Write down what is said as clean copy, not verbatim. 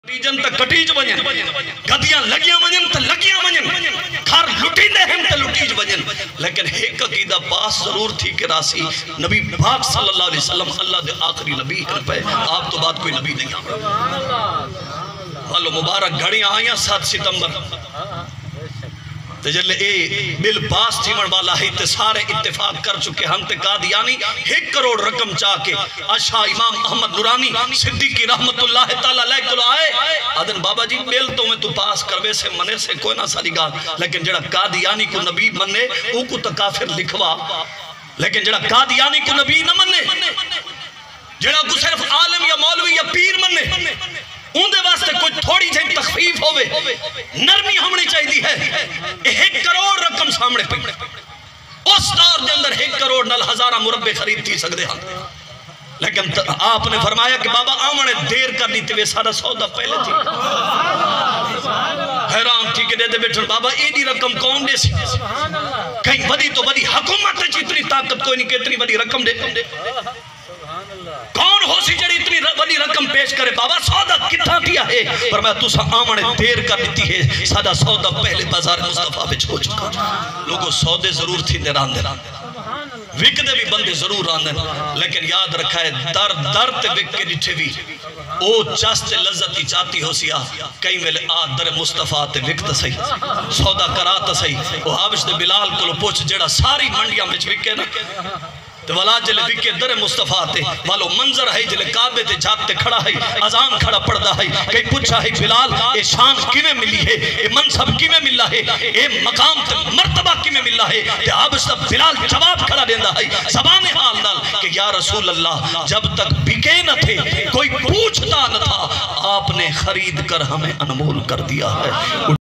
ٹیجن تا کٹیج بنین گدیاں لگیاں بنین تا لگیاں بنین گھر لٹی دے ہم تا لٹیج بنین لیکن ایک عقیدہ پاس ضرور تھی کہ راسی نبی پاک صلی اللہ علیہ وسلم اللہ دے آخری نبی ہیں پہ آپ تو بعد کوئی نبی نہیں آمد والو مبارک گھڑیاں آئیاں 7 ستمبر تے جلے اے بل پاس تھیمن والا ہے تے سارے اتفاق کر چکے ہم تے قادیانی 1 کروڑ رقم چاہ کے اشاہ امام احمد نورانی صدیقی رحمت اللہ تعالیٰ علیہ کلو آئے آدن بابا جی بیل تو میں تو پاس کروے سے منے سے کوئی نہ ساری گا لیکن جڑا قادیانی کو نبی منے او کو تا کافر لکھوا لیکن جڑا قادیانی کو نبی نہ منے جڑا کو صرف عالم یا مولوی یا پیر منے ان دے واسطے کوئی تھوڑی جائیں تخفیف ہوئے نرمی ہمیں چاہیے ہے 1 کروڑ رقم سامنے پہ اس دور دے اندر 1 کروڑ نل ہزارہ مربع خرید تھی سکتے ہیں لیکن آپ نے فرمایا کہ بابا آمنے دیر کر لی تھی سارا سودا پہلے تھی حیران تھی کہ دے دے بیٹھن بابا ایڈی رقم کون دے سی کہیں بدی تو بدی حکومت ہے اتنی طاقت کوئی نہیں کہ اتنی بدی رقم دے کون ہو سی جڑی اتنی بڑی رقم پیش کرے بابا سودا کتنا دیا ہے پر میں تو آمنے دیر کر دیتی ہے سادہ سودا پہلے بازار مصطفیٰ پہ چھو چکا لوگوں سودے ضرور تھی دے وکدے بھی بندے ضرور راندن لیکن یاد رکھا ہے در تے وک کے ڈٹھے بھی او چاست لذتی چاہتی ہو سیا کئی ملے در مصطفیٰ تے وکت سہی سودا کراتا سہی وہ حابش دے بلال کو لو پوچھ جڑا ساری منڈیاں میں وکے نا تو والا جلے وکے در مصطفیٰ تے والو منظر ہے جلے کعبے تے جاتے کھڑا ہے اذان کھڑا پڑدا ہے کئی پوچھا ہے بلال اے شان کیویں ملی ہے اے منصب کیویں ملا ہے اے مقام تے مرتبہ کیویں ملا ہے تے اب سب بلال جواب کھڑا دیندا ہے زبان حال نال کہ یا رسول اللہ جب تک بکے نہ تھے کوئی پوچھتا نہ تھا آپ نے خرید کر ہمیں انمول کر دیا ہے